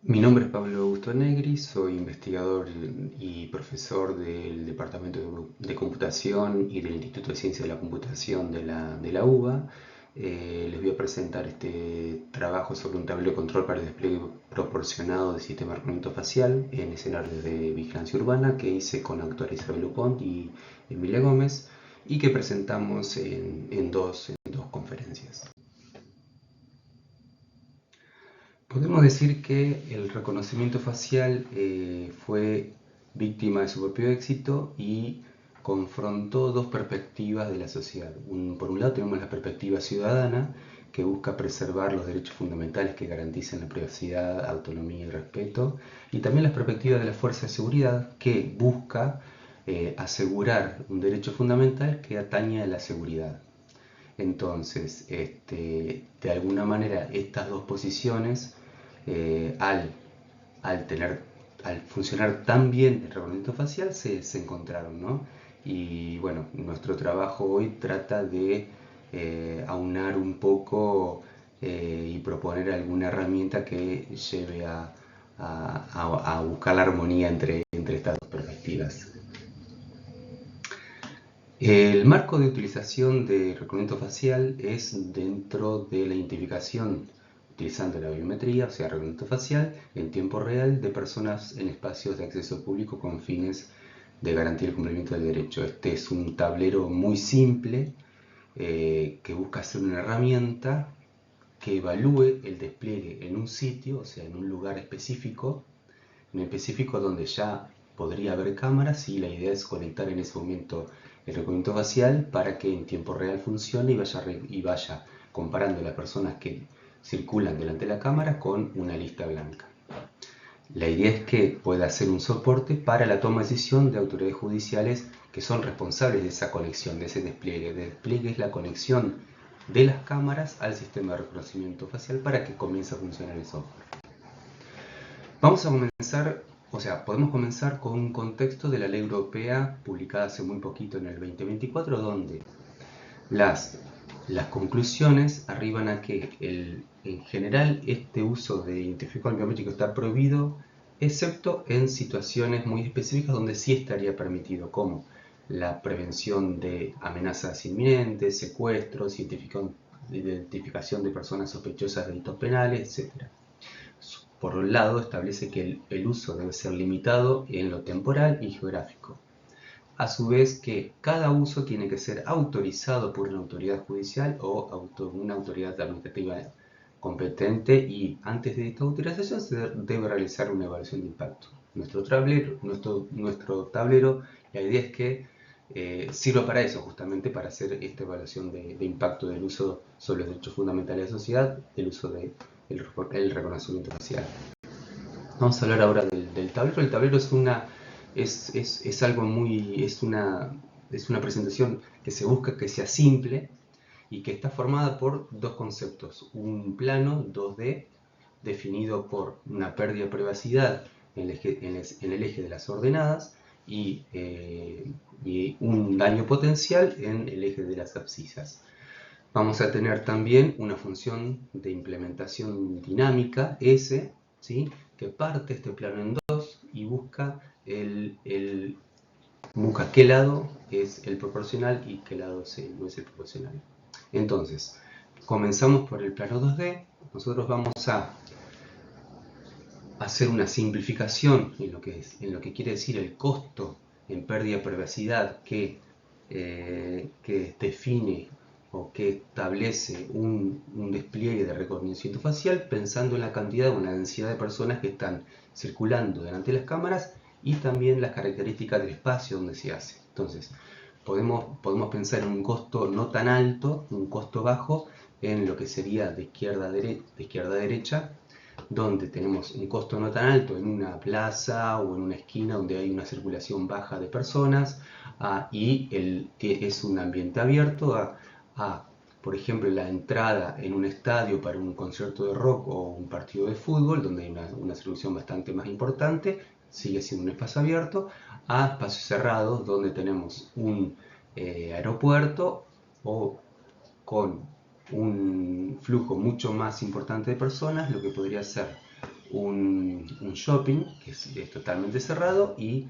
Mi nombre es Pablo Augusto Negri, soy investigador y profesor del Departamento de Computación y del Instituto de Ciencia de la Computación de la UBA. Les voy a presentar este trabajo sobre un tablero de control para el despliegue proporcionado del sistema de reconocimiento facial en escenarios de vigilancia urbana que hice con la doctora Isabel Upont y Emilia Gómez y que presentamos en dos conferencias. Podemos decir que el reconocimiento facial fue víctima de su propio éxito y confrontó dos perspectivas de la sociedad. Por un lado tenemos la perspectiva ciudadana, que busca preservar los derechos fundamentales que garanticen la privacidad, autonomía y respeto, y también la perspectiva de la fuerza de seguridad, que busca asegurar un derecho fundamental que atañe a la seguridad. Entonces, de alguna manera, estas dos posiciones, eh, al, al funcionar tan bien el reconocimiento facial, se encontraron, ¿no? Y bueno, nuestro trabajo hoy trata de aunar un poco y proponer alguna herramienta que lleve a buscar la armonía entre estas dos perspectivas. El marco de utilización de reconocimiento facial es dentro de la identificación utilizando la biometría, o sea, reconocimiento facial, en tiempo real de personas en espacios de acceso público con fines de garantía el cumplimiento del derecho. Este es un tablero muy simple que busca ser una herramienta que evalúe el despliegue en un sitio, o sea, en un lugar específico, donde ya podría haber cámaras, y la idea es conectar en ese momento el reconocimiento facial para que en tiempo real funcione y vaya comparando las personas que circulan delante de la cámara con una lista blanca. La idea es que pueda ser un soporte para la toma de decisión de autoridades judiciales que son responsables de esa conexión, de ese despliegue. El despliegue es la conexión de las cámaras al sistema de reconocimiento facial para que comience a funcionar el software. Vamos a comenzar, podemos comenzar con un contexto de la ley europea publicada hace muy poquito en el 2024, donde las conclusiones arriban a que en general este uso de identificador biométrico está prohibido, excepto en situaciones muy específicas donde sí estaría permitido, como la prevención de amenazas inminentes, secuestros, identificación de personas sospechosas de delitos penales, etc. Por un lado, establece que el uso debe ser limitado en lo temporal y geográfico. A su vez, que cada uso tiene que ser autorizado por una autoridad judicial o una autoridad administrativa competente, y antes de esta autorización se debe realizar una evaluación de impacto. Nuestro tablero, la idea es que sirva para eso, justamente para hacer esta evaluación de impacto del uso sobre los derechos fundamentales de la sociedad, del uso del reconocimiento facial. Vamos a hablar ahora del tablero. El tablero es algo muy, es una presentación que se busca que sea simple y que está formada por dos conceptos: un plano 2D definido por una pérdida de privacidad en el eje de las ordenadas y un daño potencial en el eje de las abscisas. Vamos a tener también una función de implementación dinámica, S, ¿sí?, que parte este plano en dos y busca qué lado es el proporcional y qué lado no es el proporcional. Entonces, comenzamos por el plano 2D. Nosotros vamos a hacer una simplificación en lo que quiere decir el costo en pérdida de privacidad que define o que establece un despliegue de reconocimiento facial, pensando en la cantidad o en la densidad de personas que están circulando delante de las cámaras y también las características del espacio donde se hace. Entonces, podemos pensar en un costo no tan alto, un costo bajo, en lo que sería de izquierda a derecha, donde tenemos un costo no tan alto en una plaza o en una esquina donde hay una circulación baja de personas, y es un ambiente abierto, por ejemplo, la entrada en un estadio para un concierto de rock o un partido de fútbol, donde hay una circulación bastante más importante, sigue siendo un espacio abierto, a espacios cerrados donde tenemos un aeropuerto o con un flujo mucho más importante de personas, lo que podría ser un shopping que es totalmente cerrado y,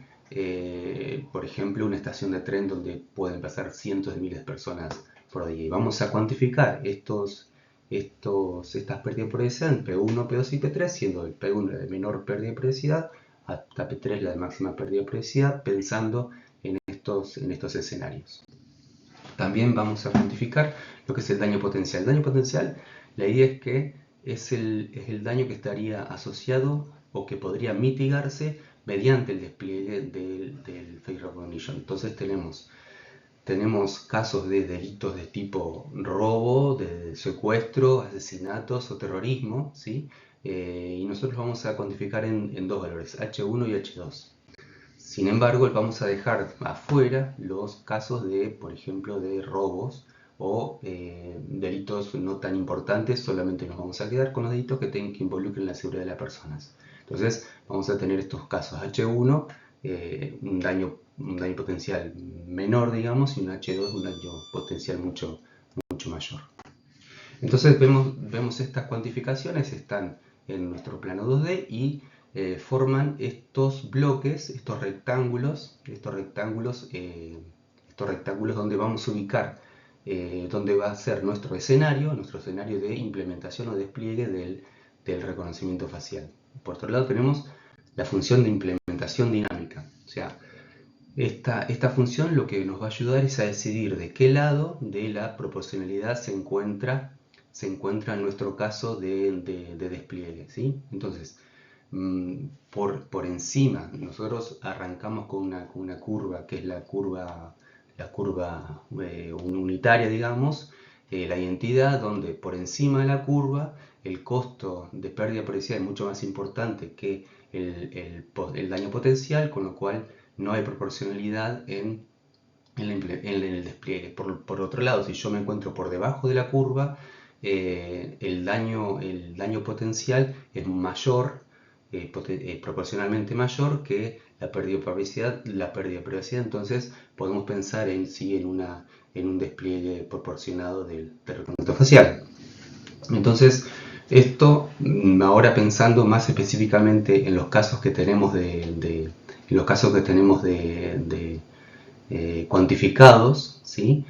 por ejemplo, una estación de tren donde pueden pasar cientos de miles de personas por día. Y vamos a cuantificar estas pérdidas de periodicidad en P1, P2 y P3, siendo el P1 la de menor pérdida de periodicidad hasta P3 la de máxima pérdida de periodicidad, pensando en estos escenarios. También vamos a cuantificar lo que es el daño potencial. El daño potencial, la idea es que es el daño que estaría asociado o que podría mitigarse mediante el despliegue del face recognition. Entonces tenemos casos de delitos de tipo robo, de secuestro, asesinatos o terrorismo, ¿sí? Y nosotros vamos a cuantificar en dos valores, H1 y H2. Sin embargo, vamos a dejar afuera los casos de, por ejemplo, de robos o delitos no tan importantes, solamente nos vamos a quedar con los delitos que involucren la seguridad de las personas. Entonces, vamos a tener estos casos H1, un daño potencial menor, digamos, y un H2, un daño potencial mucho mayor. Entonces vemos estas cuantificaciones, están en nuestro plano 2D y forman estos bloques, estos rectángulos donde vamos a ubicar, donde va a ser nuestro escenario de implementación o despliegue del reconocimiento facial. Por otro lado tenemos la función de implementación dinámica, o sea, esta función lo que nos va a ayudar es a decidir de qué lado de la proporcionalidad se encuentra en nuestro caso de despliegue, ¿sí? Entonces, por encima, nosotros arrancamos con una curva que es la curva unitaria, digamos, la identidad, donde por encima de la curva el costo de pérdida de periodicidad es mucho más importante que el daño potencial, con lo cual no hay proporcionalidad en el despliegue. Por otro lado, si yo me encuentro por debajo de la curva, el daño potencial es mayor, proporcionalmente mayor que la pérdida de privacidad. Entonces podemos pensar en un despliegue proporcionado del reconocimiento facial. Entonces, esto ahora pensando más específicamente en los casos que tenemos cuantificados, ¿sí?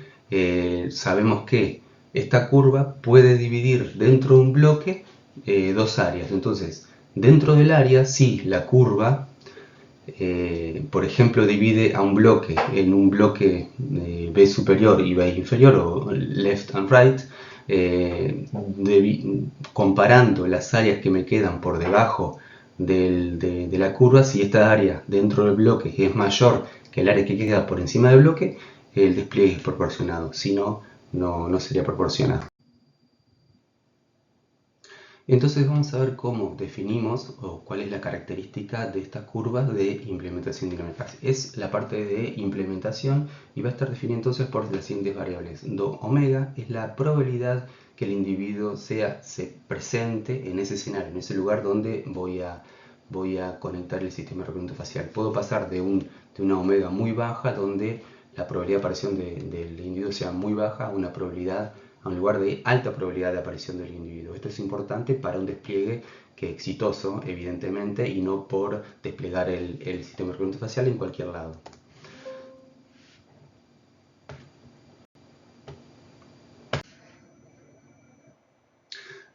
Sabemos que esta curva puede dividir dentro de un bloque dos áreas. Entonces, dentro del área, si la curva, por ejemplo, divide a un bloque en un bloque B superior y B inferior, o left and right, comparando las áreas que me quedan por debajo de la curva, si esta área dentro del bloque es mayor que el área que queda por encima del bloque, el despliegue es proporcionado, si no, no sería proporcionado. Entonces vamos a ver cómo definimos o cuál es la característica de estas curvas de implementación dinámica. Es la parte de implementación y va a estar definida entonces por las siguientes variables. Do omega es la probabilidad que el individuo se presente en ese escenario, en ese lugar donde voy a conectar el sistema de reconocimiento facial. Puedo pasar de una omega muy baja, donde la probabilidad de aparición del individuo sea muy baja, a un lugar de alta probabilidad de aparición del individuo. Esto es importante para un despliegue que exitoso, evidentemente, y no por desplegar el sistema de reconocimiento facial en cualquier lado.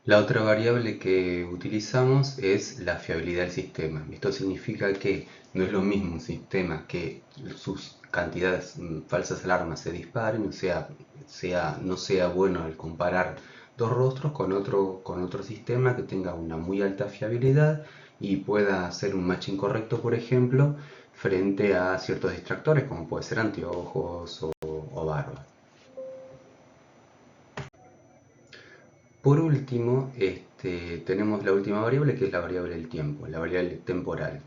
La otra variable que utilizamos es la fiabilidad del sistema. Esto significa que no es lo mismo un sistema que sus cantidades falsas alarmas se disparen, o sea, no sea bueno el comparar dos rostros con otro sistema que tenga una muy alta fiabilidad y pueda hacer un matching correcto, por ejemplo, frente a ciertos distractores como puede ser anteojos o barba. Por último, tenemos la última variable, que es la variable del tiempo, la variable temporal.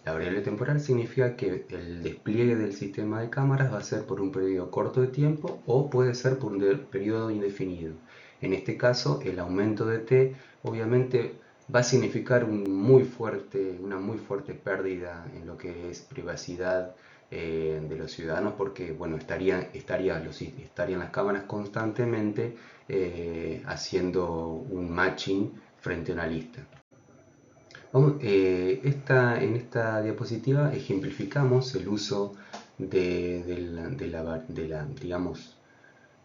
La variable temporal significa que el despliegue del sistema de cámaras va a ser por un periodo corto de tiempo o puede ser por un periodo indefinido. En este caso, el aumento de t obviamente va a significar una muy fuerte pérdida en lo que es privacidad de los ciudadanos, porque bueno, estarían las cámaras constantemente haciendo un matching frente a una lista. En esta diapositiva ejemplificamos el uso digamos,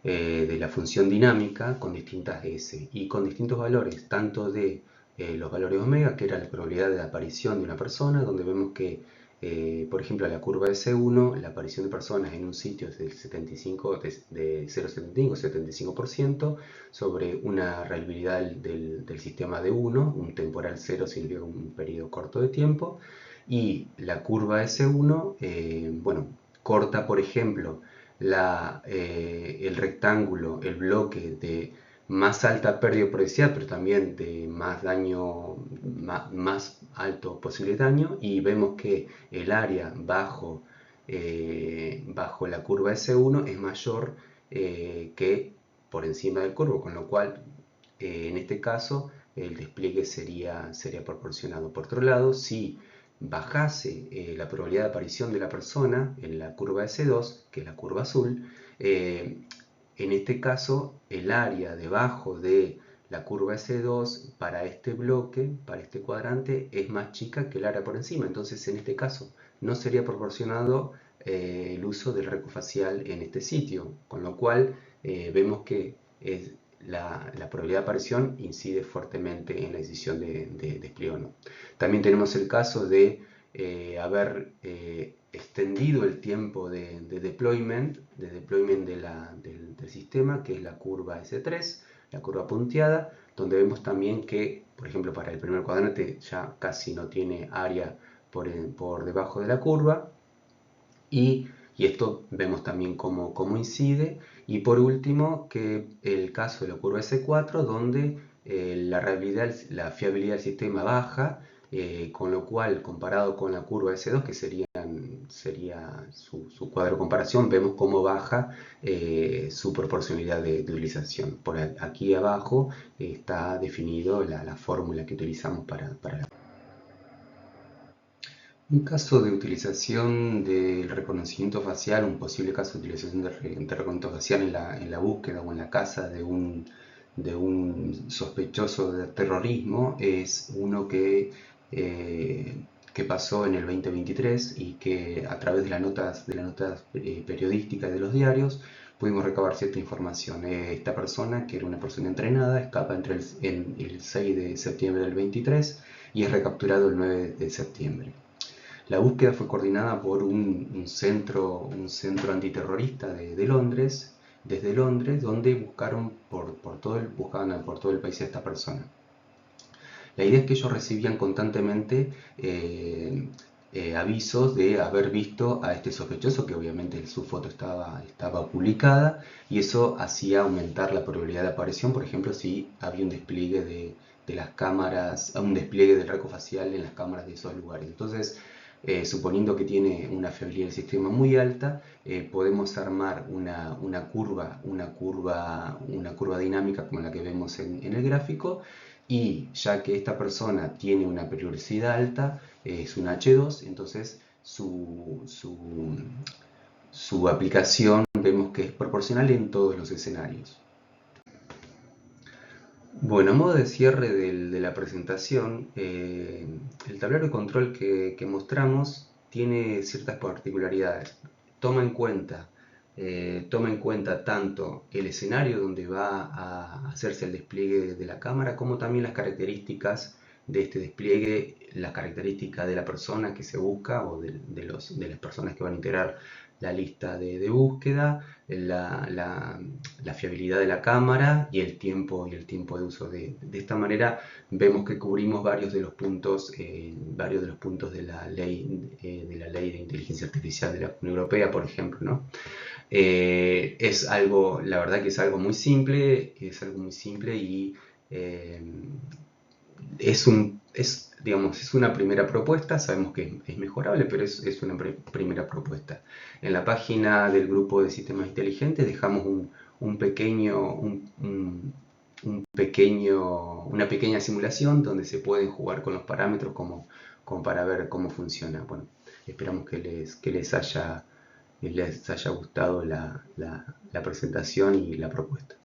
de la función dinámica con distintas S y con distintos valores, tanto de los valores omega, que era la probabilidad de aparición de una persona, donde vemos que, por ejemplo, la curva S1, la aparición de personas en un sitio es del 75, de 0,75, 75%, sobre una reliabilidad del sistema de 1, un temporal 0 significa un periodo corto de tiempo, y la curva S1, bueno, corta, por ejemplo, el rectángulo, el bloque de más alta pérdida de probabilidad, pero también de más daño, más alto posible daño, y vemos que el área bajo la curva S1 es mayor que por encima del curvo, con lo cual en este caso el despliegue sería proporcionado. Por otro lado, si bajase la probabilidad de aparición de la persona en la curva S2, que es la curva azul, en este caso el área debajo de la curva S2 para este bloque, para este cuadrante, es más chica que el área por encima. Entonces, en este caso, no sería proporcionado el uso del recofacial en este sitio, con lo cual vemos que la probabilidad de aparición incide fuertemente en la decisión de despliegue o no. También tenemos el caso de haber extendido el tiempo de deployment del sistema, que es la curva S3, la curva punteada, donde vemos también que, por ejemplo, para el primer cuadrante ya casi no tiene área por debajo de la curva, y esto vemos también cómo incide. Y por último, que el caso de la curva S4, donde la fiabilidad del sistema baja, con lo cual, comparado con la curva S2, que sería su cuadro de comparación, vemos cómo baja su proporcionalidad de utilización. Por aquí abajo está definido la fórmula que utilizamos para la... Un caso de utilización del reconocimiento facial, un posible caso de utilización de reconocimiento facial en la búsqueda o en la caza de un sospechoso de terrorismo, es uno que pasó en el 2023 y que a través de las notas periodísticas de los diarios pudimos recabar cierta información. Esta persona, que era una persona entrenada, escapa en el 6 de septiembre del 23 y es recapturado el 9 de septiembre. La búsqueda fue coordinada por un centro antiterrorista de Londres, desde Londres, donde buscaban por todo el país a esta persona. La idea es que ellos recibían constantemente avisos de haber visto a este sospechoso, que obviamente su foto estaba publicada, y eso hacía aumentar la probabilidad de aparición, por ejemplo, si había un despliegue de las cámaras, un despliegue del arco facial en las cámaras de esos lugares. Entonces, suponiendo que tiene una fiabilidad del sistema muy alta, podemos armar una curva dinámica como la que vemos en el gráfico, y ya que esta persona tiene una periodicidad alta, es un H2, entonces su aplicación vemos que es proporcional en todos los escenarios. Bueno, a modo de cierre de la presentación, el tablero de control que mostramos tiene ciertas particularidades. Toma en cuenta tanto el escenario donde va a hacerse el despliegue de la cámara, como también las características de este despliegue, las características de la persona que se busca o de las personas que van a integrar la lista de búsqueda, la fiabilidad de la cámara y el tiempo de uso. De esta manera vemos que cubrimos varios de los puntos de la ley de inteligencia artificial de la Unión Europea, por ejemplo, ¿no? La verdad que es algo muy simple, y eh, digamos, es una primera propuesta. Sabemos que es mejorable, pero es una primera propuesta. En la página del grupo de sistemas inteligentes dejamos una pequeña simulación donde se pueden jugar con los parámetros como para ver cómo funciona. Bueno, esperamos que les haya gustado la presentación y la propuesta.